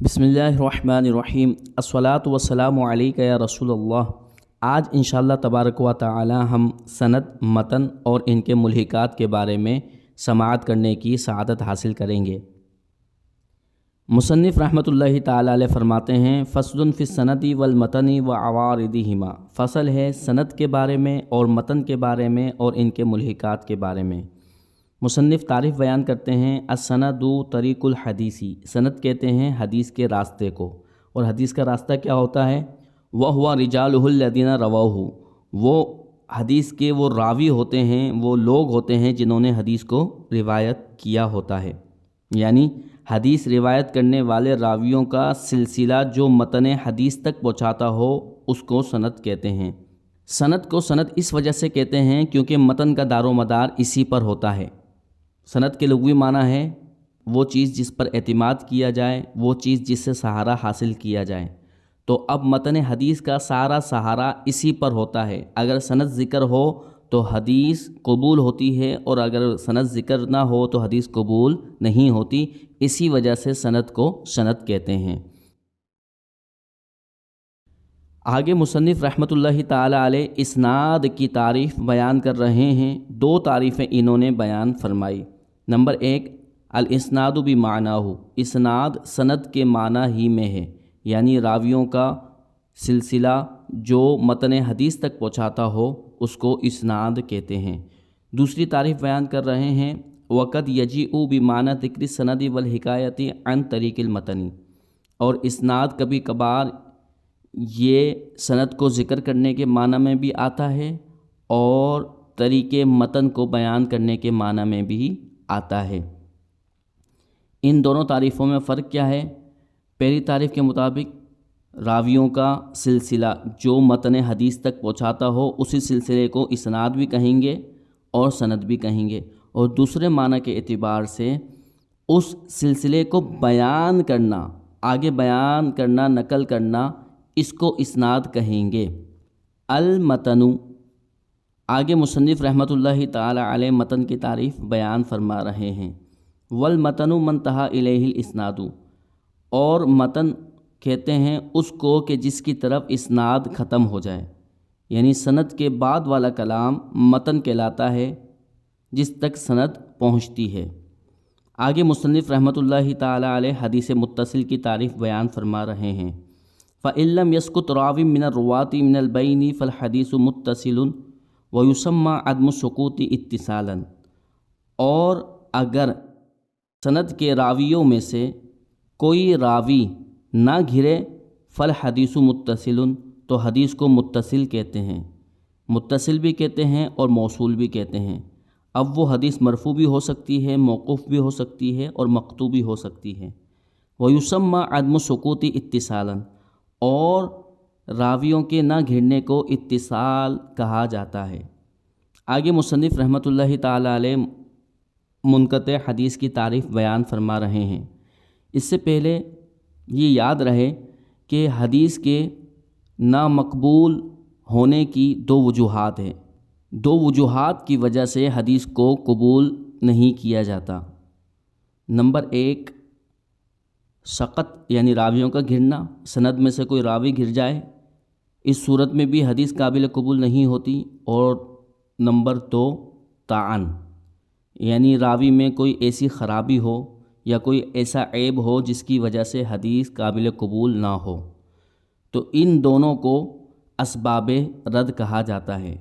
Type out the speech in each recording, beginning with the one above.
بسم اللہ الرحمن الرحیم الصلاۃ والسلام علیک یا رسول اللہ۔ آج انشاءاللہ تبارک و تعالی ہم سند، متن اور ان کے ملحقات کے بارے میں سماعت کرنے کی سعادت حاصل کریں گے۔ مصنف رحمۃ اللہ تعالی علیہ فرماتے ہیں، فصل فی السند والمتن وعوارضہما، فصل ہے سند کے بارے میں اور متن کے بارے میں اور ان کے ملحقات کے بارے میں۔ مصنف تعریف بیان کرتے ہیں، السند طریق الحدیثی، سند کہتے ہیں حدیث کے راستے کو، اور حدیث کا راستہ کیا ہوتا ہے؟ وَهُوَ رِجَالُهُ الَّذِينَ رَوَوْهُ، وہ حدیث کے وہ راوی ہوتے ہیں، وہ لوگ ہوتے ہیں جنہوں نے حدیث کو روایت کیا ہوتا ہے، یعنی حدیث روایت کرنے والے راویوں کا سلسلہ جو متن حدیث تک پہنچاتا ہو اس کو سند کہتے ہیں۔ سند کو سند اس وجہ سے کہتے ہیں کیونکہ متن کا دار و مدار اسی پر ہوتا ہے۔ سند کے لغوی معنی ہے وہ چیز جس پر اعتماد کیا جائے، وہ چیز جس سے سہارا حاصل کیا جائے۔ تو اب متن حدیث کا سارا سہارا اسی پر ہوتا ہے۔ اگر سند ذکر ہو تو حدیث قبول ہوتی ہے، اور اگر سند ذکر نہ ہو تو حدیث قبول نہیں ہوتی۔ اسی وجہ سے سند کو سند کہتے ہیں۔ آگے مصنف رحمۃ اللہ تعالی علیہ اسناد کی تعریف بیان کر رہے ہیں۔ دو تعریفیں انہوں نے بیان فرمائی۔ نمبر 1، الاسناد بمعناہ، اسناد سند کے معنی ہی میں ہے، یعنی راویوں کا سلسلہ جو متن حدیث تک پہنچاتا ہو اس کو اسناد کہتے ہیں۔ دوسری تعریف بیان کر رہے ہیں، وقد یجیء بمعنی ذکر السند والحکایت عن طریق المتن، اور اسناد کبھی کبھار یہ سند کو ذکر کرنے کے معنی میں بھی آتا ہے اور طریق متن کو بیان کرنے کے معنی میں بھی آتا ہے۔ ان دونوں تعریفوں میں فرق کیا ہے؟ پہلی تعریف کے مطابق راویوں کا سلسلہ جو متن حدیث تک پہنچاتا ہو اسی سلسلے کو اسناد بھی کہیں گے اور سند بھی کہیں گے، اور دوسرے معنی کے اعتبار سے اس سلسلے کو بیان کرنا، آگے بیان کرنا، نقل کرنا، اس کو اسناد کہیں گے۔ المتن، آگے مصنف رحمۃ اللہ تعالی علیہ متن کی تعریف بیان فرما رہے ہیں۔ والمتن من انتہا الیہ الاسناد، اور متن کہتے ہیں اس کو کہ جس کی طرف اسناد ختم ہو جائے، یعنی سند کے بعد والا کلام متن کہلاتا ہے جس تک سند پہنچتی ہے۔ آگے مصنف رحمۃ اللہ تعالی علیہ حدیث متصل کی تعریف بیان فرما رہے ہیں۔ فَإِن لَمْ يَسْقُطْ رَاوٍ مِّنَ الرُّوَاةِ مِنَ الْبَيْنِ فَالْحَدِيثُ مُتَّصِلٌ وَيُسَمَّى عَدْمُ السُّقُوطِ اتصالاً، اور اگر سند کے راویوں میں سے کوئی راوی نہ گھرے، فالحدیث متصل، تو حدیث کو متصل کہتے ہیں۔ متصل بھی کہتے ہیں اور موصول بھی کہتے ہیں۔ اب وہ حدیث مرفوع بھی ہو سکتی ہے، موقوف بھی ہو سکتی ہے اور مقطوع بھی ہو سکتی ہے۔ وَيُسَمَّى عَدْمُ السُّقُوطِ اتصالاً، اور راویوں کے نہ گھرنے کو اتصال کہا جاتا ہے۔ آگے مصنف رحمۃ اللہ تعالی علیہ منقطع حدیث کی تعریف بیان فرما رہے ہیں۔ اس سے پہلے یہ یاد رہے کہ حدیث کے نامقبول ہونے کی دو وجوہات ہیں۔ دو وجوہات کی وجہ سے حدیث کو قبول نہیں کیا جاتا۔ نمبر 1، سقط، یعنی راویوں کا گرنا، سند میں سے کوئی راوی گر جائے، اس صورت میں بھی حدیث قابل قبول نہیں ہوتی۔ اور نمبر 2، طعن، یعنی راوی میں کوئی ایسی خرابی ہو یا کوئی ایسا عیب ہو جس کی وجہ سے حدیث قابل قبول نہ ہو، تو ان دونوں کو اسباب رد کہا جاتا ہے،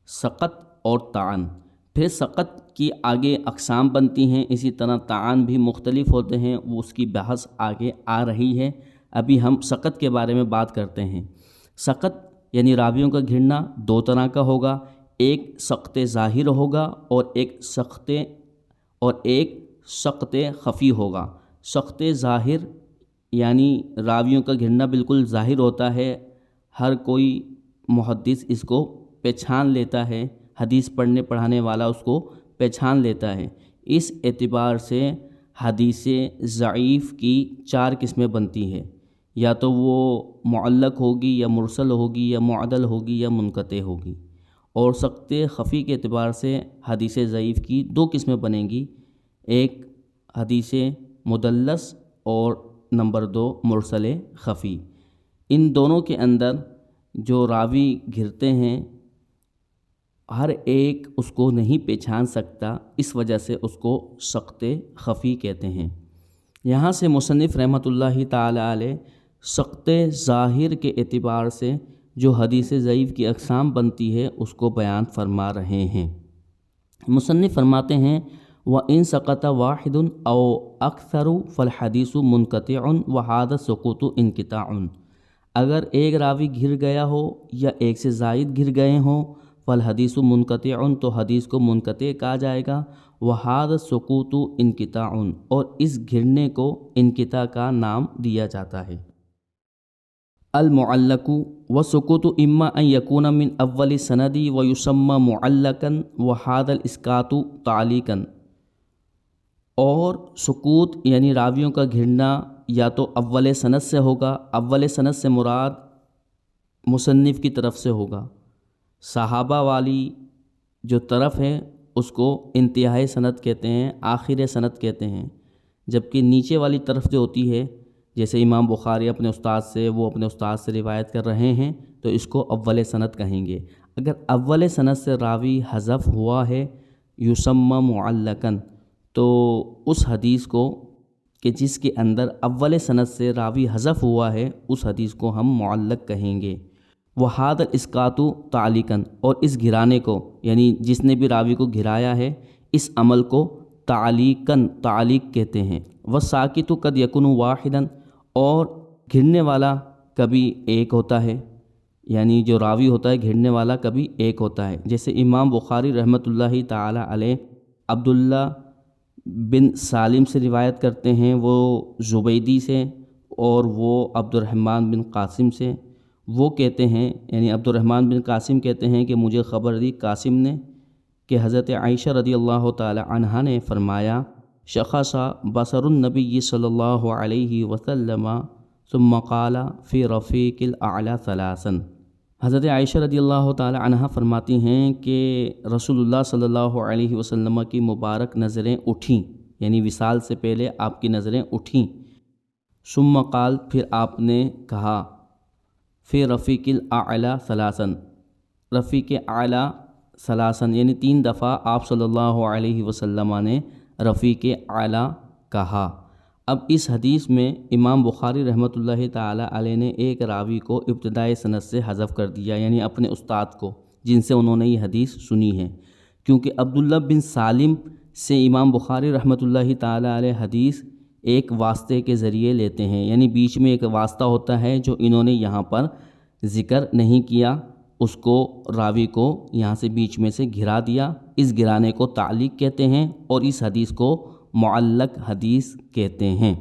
سقط اور طعن۔ پھر سقط کی آگے اقسام بنتی ہیں، اسی طرح طعن بھی مختلف ہوتے ہیں، وہ اس کی بحث آگے آ رہی ہے۔ ابھی ہم سقط کے بارے میں بات کرتے ہیں۔ سقط یعنی راویوں کا گھرنا دو طرح کا ہوگا، ایک سقط ظاہر ہوگا اور ایک سقط خفی ہوگا۔ سقط ظاہر یعنی راویوں کا گھرنا بالکل ظاہر ہوتا ہے، ہر کوئی محدث اس کو پہچان لیتا ہے، حدیث پڑھنے پڑھانے والا اس کو پہچان لیتا ہے۔ اس اعتبار سے حدیث ضعیف کی 4 قسمیں بنتی ہیں، یا تو وہ معلق ہوگی یا مرسل ہوگی یا معدل ہوگی یا منقطع ہوگی۔ اور سقط خفی کے اعتبار سے حدیث ضعیف کی 2 قسمیں بنیں گی، ایک حدیث مدلس اور نمبر 2 مرسل خفی۔ ان دونوں کے اندر جو راوی گھرتے ہیں ہر ایک اس کو نہیں پہچان سکتا، اس وجہ سے اس کو سقط خفی کہتے ہیں۔ یہاں سے مصنف رحمۃ اللہ تعالی علیہ سقط ظاہر کے اعتبار سے جو حدیث ضعیف کی اقسام بنتی ہے اس کو بیان فرما رہے ہیں۔ مصنف فرماتے ہیں وَإِن سَقَطَ وَاحِدٌ أَوْ أَكْثَرُ فَالْحَدِيثُ مُنْقَطِعٌ وَهَذَا السُّقُوطُ انقطاع۔ اگر ایک راوی گر گیا ہو یا ایک سے زائد گر گئے ہوں فالحدیث منقطع، تو حدیث کو منقطع کہا جائے گا، وَهَذَا السُّقُوطُ انقطاع، اور اس گرنے کو انقطاع کا نام دیا جاتا ہے۔ المعلق والسقوط اما ان يكون من اول السند ويسمى معلقا وهذا الاسقاط تعلیقا، اور سقوط یعنی راویوں کا گھرنا یا تو اول سند سے ہوگا، اول سند سے مراد مصنف کی طرف سے ہوگا، صحابہ والی جو طرف ہے اس کو انتہائی سند کہتے ہیں، آخر سند کہتے ہیں، جبکہ نیچے والی طرف جو ہوتی ہے جیسے امام بخاری اپنے استاد سے، وہ اپنے استاد سے روایت کر رہے ہیں تو اس کو اول سند کہیں گے۔ اگر اول سند سے راوی حذف ہوا ہے یسمى معلقا، تو اس حدیث کو کہ جس کے اندر اول سند سے راوی حذف ہوا ہے اس حدیث کو ہم معلق کہیں گے۔ وَهَذَا الْإِسْقَاطُ تعلیقاً، اور اس گرانے کو یعنی جس نے بھی راوی کو گرایا ہے اس عمل کو تعلیقاً تعلیق کہتے ہیں۔ وَالسَّاقِطُ قَدْ يَكُونُ وَاحِدًا، اور گھرنے والا کبھی ایک ہوتا ہے، یعنی جو راوی ہوتا ہے گھرنے والا کبھی ایک ہوتا ہے، جیسے امام بخاری رحمۃ اللہ تعالی علیہ عبداللہ بن سالم سے روایت کرتے ہیں، وہ زبیدی سے، اور وہ عبد الرحمن بن قاسم سے۔ وہ کہتے ہیں یعنی عبد الرحمن بن قاسم کہتے ہیں کہ مجھے خبر دی قاسم نے کہ حضرت عائشہ رضی اللہ تعالی عنہا نے فرمایا شخص بصر النبی صلی اللہ علیہ وسلم ثم قال فی رفیق الاعلی ثلاثا۔ حضرت عائشہ رضی اللہ تعالی عنہا فرماتی ہیں کہ رسول اللہ صلی اللہ علیہ وسلم کی مبارک نظریں اٹھیں، یعنی وصال سے پہلے آپ کی نظریں اٹھیں۔ ثم قال، پھر آپ نے کہا فی رفیق الاعلی ثلاثا، رفیق اعلی ثلاثا، یعنی 3 دفعہ آپ صلی اللہ علیہ وسلم نے رفیق اعلیٰ کہا۔ اب اس حدیث میں امام بخاری رحمۃ اللہ تعالی علیہ نے ایک راوی کو ابتدائی سند سے حذف کر دیا، یعنی اپنے استاد کو جن سے انہوں نے یہ حدیث سنی ہے، کیونکہ عبداللہ بن سالم سے امام بخاری رحمۃ اللہ تعالی علیہ حدیث ایک واسطے کے ذریعے لیتے ہیں، یعنی بیچ میں ایک واسطہ ہوتا ہے جو انہوں نے یہاں پر ذکر نہیں کیا، اس کو راوی کو یہاں سے بیچ میں سے گھرا دیا، اس گرانے کو تعلیق کہتے ہیں اور اس حدیث کو معلق حدیث کہتے ہیں۔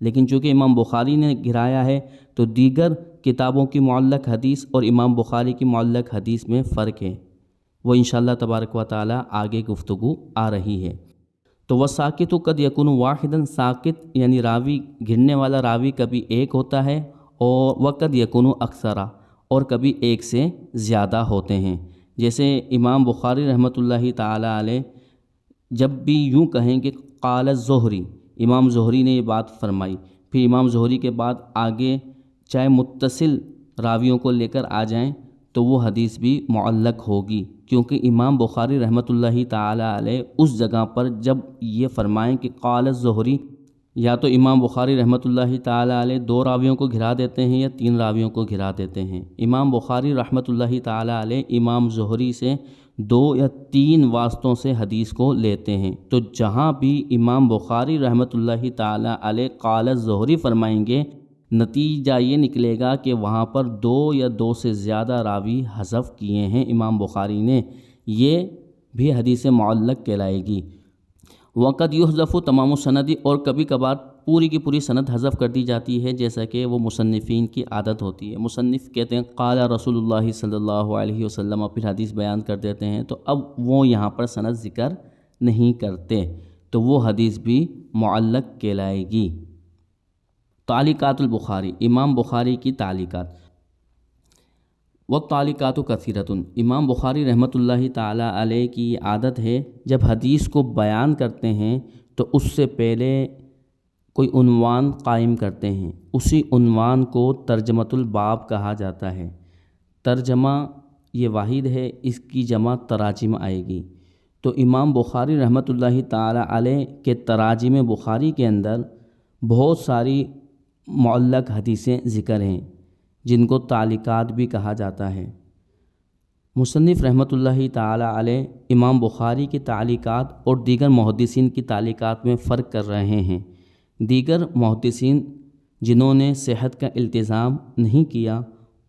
لیکن چونکہ امام بخاری نے گھرایا ہے تو دیگر کتابوں کی معلق حدیث اور امام بخاری کی معلق حدیث میں فرق ہے، وہ انشاءاللہ تبارک و تعالی آگے گفتگو آ رہی ہے۔ تو وَالسَّاقِطُ قَدْ يَكُونُ وَاحِدًا، ساقط یعنی راوی گرنے والا راوی کبھی ایک ہوتا ہے، اور وَقَدْ يَكُونُ أَكْثَرَ، اور کبھی ایک سے زیادہ ہوتے ہیں۔ جیسے امام بخاری رحمۃ اللہ تعالی علیہ جب بھی یوں کہیں کہ قال الزہری، امام زہری نے یہ بات فرمائی، پھر امام زہری کے بعد آگے چاہے متصل راویوں کو لے کر آ جائیں تو وہ حدیث بھی معلق ہوگی، کیونکہ امام بخاری رحمۃ اللہ تعالی علیہ اس جگہ پر جب یہ فرمائیں کہ قال الزہری، یا تو امام بخاری رحمۃ اللہ تعالی علیہ 2 راویوں کو گھرا دیتے ہیں یا 3 راویوں کو گھرا دیتے ہیں۔ امام بخاری رحمۃ اللہ تعالی علیہ امام زہری سے 2 یا 3 واسطوں سے حدیث کو لیتے ہیں، تو جہاں بھی امام بخاری رحمۃ اللہ تعالی علیہ قال الزہری فرمائیں گے نتیجہ یہ نکلے گا کہ وہاں پر 2 یا 2 سے زیادہ راوی حذف کیے ہیں امام بخاری نے، یہ بھی حدیث معلق کہلائے گی۔ وقت یحذف تمام سندی، اور کبھی کبھار پوری کی پوری سند حذف کر دی جاتی ہے، جیسا کہ وہ مصنفین کی عادت ہوتی ہے۔ مصنف کہتے ہیں قال رسول اللہ صلی اللہ علیہ وسلم، پھر حدیث بیان کر دیتے ہیں، تو اب وہ یہاں پر سند ذکر نہیں کرتے، تو وہ حدیث بھی معلق کہلائے گی۔ تعلیقات البخاری، امام بخاری کی تعلیقات۔ والتعلیقات کثیرۃ، امام بخاری رحمۃ اللہ تعالی علیہ کی عادت ہے جب حدیث کو بیان کرتے ہیں تو اس سے پہلے کوئی عنوان قائم کرتے ہیں، اسی عنوان کو ترجمۃ الباب کہا جاتا ہے۔ ترجمہ یہ واحد ہے، اس کی جمع تراجم آئے گی۔ تو امام بخاری رحمۃ اللہ تعالی علیہ کے تراجم بخاری کے اندر بہت ساری معلق حدیثیں ذکر ہیں، جن کو تعلیقات بھی کہا جاتا ہے۔ مصنف رحمۃ اللہ تعالی علیہ امام بخاری کی تعلیقات اور دیگر محدثین کی تعلیقات میں فرق کر رہے ہیں۔ دیگر محدثین جنہوں نے صحت کا التزام نہیں کیا،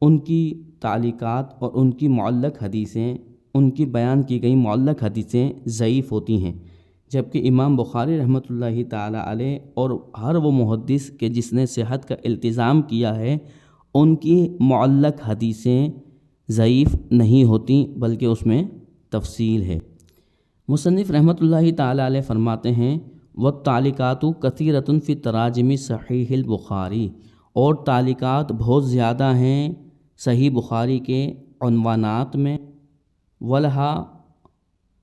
ان کی تعلیقات اور ان کی معلق حدیثیں، ان کی بیان کی گئی معلق حدیثیں ضعیف ہوتی ہیں، جبکہ امام بخاری رحمۃ اللہ تعالی علیہ اور ہر وہ محدث کہ جس نے صحت کا التزام کیا ہے، ان کی معلق حدیثیں ضعیف نہیں ہوتی، بلکہ اس میں تفصیل ہے۔ مصنف رحمۃ اللہ تعالی علیہ فرماتے ہیں والتعلیقات کثیرۃ فی تراجم صحیح البخاری، اور تعلیقات بہت زیادہ ہیں صحیح بخاری کے عنوانات میں، ولہا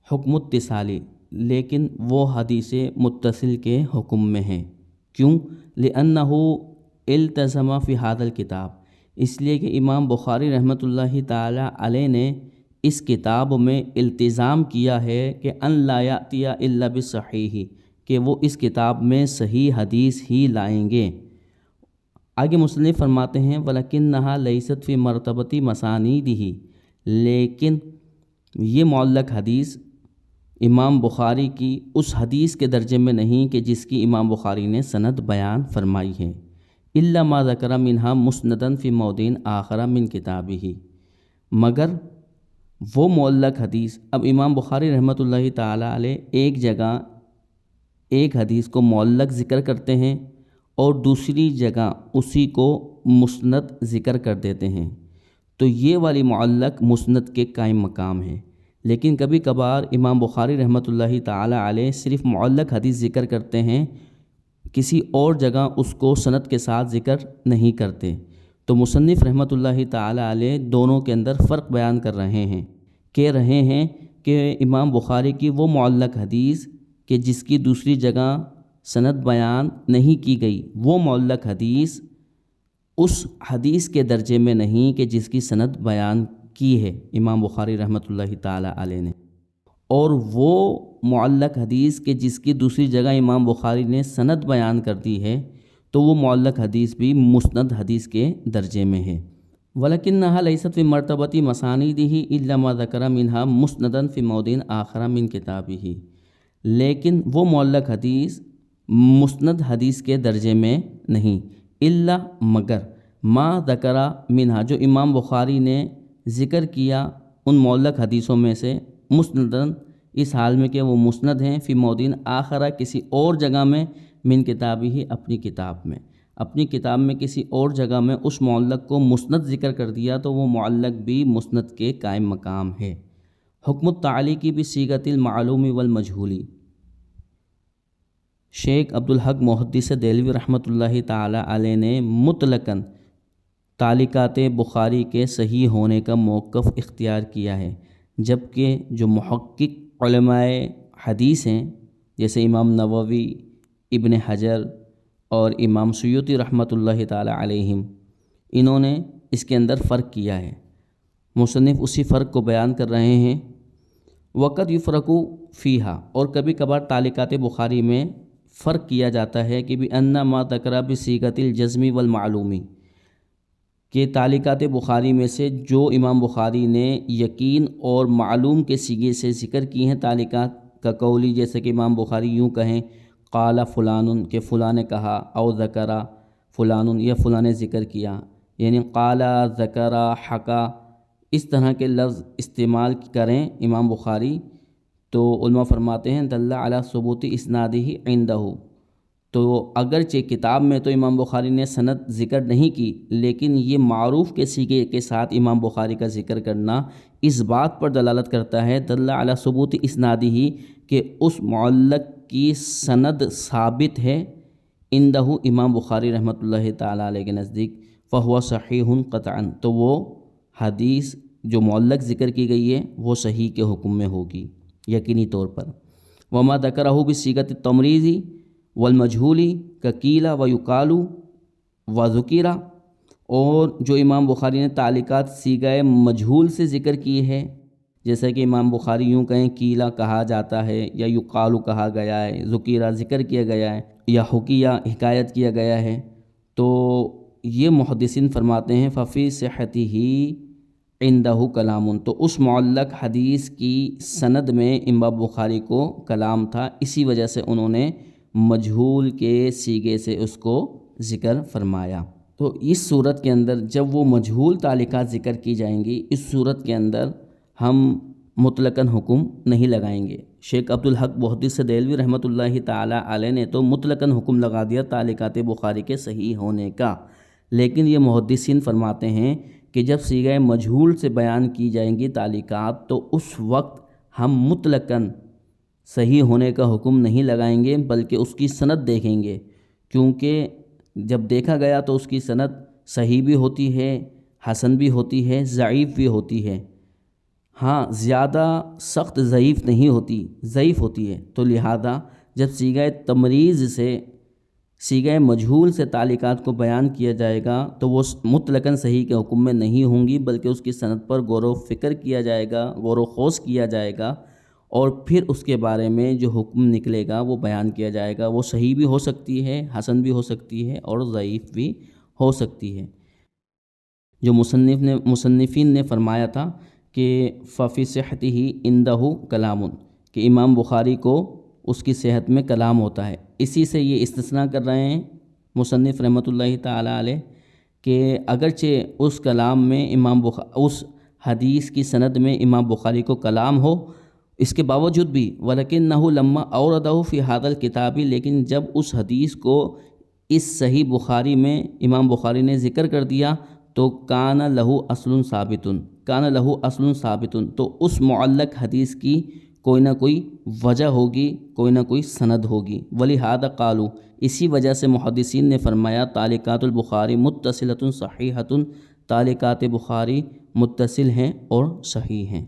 حکم اتصالی، لیکن وہ حدیث متصل کے حکم میں ہیں۔ کیوں؟ لأنہ التزم فی ھذا الکتاب، اس لیے کہ امام بخاری رحمۃ اللہ تعالی علیہ نے اس کتاب میں التزام کیا ہے کہ ان لا یأتی الا بالصحیح، کہ وہ اس کتاب میں صحیح حدیث ہی لائیں گے۔ آگے مصنف فرماتے ہیں وَلَكِنَّهَا لَيْسَتْ فِي مَرْتَبَةِ مَسَانِيدِهِ، لیکن یہ معلق حدیث امام بخاری کی اس حدیث کے درجے میں نہیں کہ جس کی امام بخاری نے سند بیان فرمائی ہے۔ إِلَّا مَا ذَكَرَ مِنْهَا مُسْنَدًا فِي مَوْضِعٍ آخَرَ مِنْ كِتَابِهِ، مگر وہ معلق حدیث، اب امام بخاری رحمۃ اللہ تعالی علیہ ایک جگہ ایک حدیث کو معلق ذکر کرتے ہیں اور دوسری جگہ اسی کو مسند ذکر کر دیتے ہیں، تو یہ والی معلق مسند کے قائم مقام ہے۔ لیکن کبھی کبھار امام بخاری رحمۃ اللہ تعالی علیہ صرف معلق حدیث ذکر کرتے ہیں، کسی اور جگہ اس کو سند کے ساتھ ذکر نہیں کرتے، تو مصنف رحمۃ اللہ تعالی علیہ دونوں کے اندر فرق بیان کر رہے ہیں، کہہ رہے ہیں کہ امام بخاری کی وہ معلق حدیث کہ جس کی دوسری جگہ سند بیان نہیں کی گئی، وہ معلق حدیث اس حدیث کے درجے میں نہیں کہ جس کی سند بیان کی ہے امام بخاری رحمۃ اللہ تعالی علیہ نے، اور وہ معلق حدیث کہ جس کی دوسری جگہ امام بخاری نے سند بیان کر دی ہے، تو وہ معلق حدیث بھی مسند حدیث کے درجے میں ہے۔ وَلَكِنَّهَا لَيْسَتْ فِي مَرْتَبَةِ مَسَانِيدِهِ إِلَّا مَا ذَكَرَ مِنْهَا مُسْنَدًا فِي مَوْضِعٍ آخَرَ مِنْ كِتَابِهِ، لیکن وہ معلق حدیث مسند حدیث کے درجے میں نہیں، الا مگر ما ذکر منہا، جو امام بخاری نے ذکر کیا ان معلق حدیثوں میں سے، مسندن اس حال میں کہ وہ مسند ہیں، فی موضع آخر کسی اور جگہ میں، من کتابی ہی اپنی کتاب میں، اپنی کتاب میں کسی اور جگہ میں اس معلق کو مسند ذکر کر دیا، تو وہ معلق بھی مسند کے قائم مقام ہے۔ حکم التعلیق بصیغۃ المعلوم والمجہول، شیخ عبدالحق محدث دہلوی رحمۃ اللہ تعالی علیہ نے مطلقاً تعلیقات بخاری کے صحیح ہونے کا موقف اختیار کیا ہے، جبکہ جو محقق علماء حدیث ہیں جیسے امام نووی، ابن حجر اور امام سیوطی رحمۃ اللہ تعالی علیہم، انہوں نے اس کے اندر فرق کیا ہے۔ مصنف اسی فرق کو بیان کر رہے ہیں۔ وقت یفرق فیہا، اور کبھی کبھار تعلیقات بخاری میں فرق کیا جاتا ہے کہ بِأَنَّ مَا ذَكَرَ بِصِيغَةِ الْجَزْمِ وَالْمَعْلُومِ، کہ تعلیقات بخاری میں سے جو امام بخاری نے یقین اور معلوم کے صیغے سے ذکر کی ہیں تعلیقات کا قولی، جیسے کہ امام بخاری یوں کہیں قال فلان، کہ فلاں نے کہا، او ذکر فلان، یا فلاں نے ذکر کیا، یعنی قال، ذکر، حکا، اس طرح کے لفظ استعمال کریں امام بخاری، تو علماء فرماتے ہیں دل علی ثبوت اسنادہ عندہ، تو اگرچہ کتاب میں تو امام بخاری نے سند ذکر نہیں کی، لیکن یہ معروف کے صیغے کے ساتھ امام بخاری کا ذکر کرنا اس بات پر دلالت کرتا ہے دل علی ثبوت اسنادہ، کہ اس معلق کی سند ثابت ہے عندہ امام بخاری رحمۃ اللہ تعالی علیہ کے نزدیک، فہو صحیح قطعا، تو وہ حدیث جو معلق ذکر کی گئی ہے وہ صحیح کے حکم میں ہوگی یقینی طور پر۔ وما ذکرہ بصیغۃ التمریض والمجہول کیلا و یقالو و ذکیرہ، اور جو امام بخاری نے تعلیقات صیغہ مجہول سے ذکر کی ہے، جیسا کہ امام بخاری یوں کہیں کیلا کہا جاتا ہے، یا یقالو کہا گیا ہے، ذکیرہ ذکر کیا گیا ہے، یا حکیہ حکایت کیا گیا ہے، تو یہ محدثین فرماتے ہیں ففی صحتہ عندہ کلام، تو اس معلق حدیث کی سند میں امام بخاری کو کلام تھا، اسی وجہ سے انہوں نے مجہول کے صیغے سے اس کو ذکر فرمایا۔ تو اس صورت کے اندر جب وہ مجہول تعلیقات ذکر کی جائیں گی، اس صورت کے اندر ہم مطلقاً حکم نہیں لگائیں گے۔ شیخ عبدالحق محدث دہلوی رحمۃ اللہ تعالی علیہ نے تو مطلقاً حکم لگا دیا تعلیقات بخاری کے صحیح ہونے کا، لیکن یہ محدثین فرماتے ہیں کہ جب صیغہ مجہول سے بیان کی جائیں گی تعلیقات، تو اس وقت ہم مطلقاً صحیح ہونے کا حکم نہیں لگائیں گے، بلکہ اس کی سند دیکھیں گے، کیونکہ جب دیکھا گیا تو اس کی سند صحیح بھی ہوتی ہے، حسن بھی ہوتی ہے، ضعیف بھی ہوتی ہے، ہاں زیادہ سخت ضعیف نہیں ہوتی، ضعیف ہوتی ہے۔ تو لہذا جب صیغہ تمریز سے صیغہ مجہول سے تعلیقات کو بیان کیا جائے گا تو وہ مطلقاً صحیح کے حکم میں نہیں ہوں گی، بلکہ اس کی سند پر غور و فکر کیا جائے گا، غور و خوض کیا جائے گا، اور پھر اس کے بارے میں جو حکم نکلے گا وہ بیان کیا جائے گا۔ وہ صحیح بھی ہو سکتی ہے، حسن بھی ہو سکتی ہے، اور ضعیف بھی ہو سکتی ہے۔ جو مصنفین نے فرمایا تھا کہ ففی صحتہ عندہ کلام، کہ امام بخاری کو اس کی صحت میں کلام ہوتا ہے، اسی سے یہ استثناء کر رہے ہیں مصنف رحمۃ اللہ تعالی علیہ کہ اگرچہ اس کلام میں اس حدیث کی سند میں امام بخاری کو کلام ہو، اس کے باوجود بھی وَلَكِنَّهُ لَمَّا أَوْرَدَهُ فِي هَذَا الْكِتَابِ، لیکن جب اس حدیث کو اس صحیح بخاری میں امام بخاری نے ذکر کر دیا تو کان لہو اصل ثابت، تو اس معلق حدیث کی کوئی نہ کوئی وجہ ہوگی، کوئی نہ کوئی سند ہوگی۔ وَلِهَذَا قَالُوا، اسی وجہ سے محدثین نے فرمایا تعلیقات البخاری متصلۃ صحیحۃ، تعلیقات بخاری متصل ہیں اور صحیح ہیں۔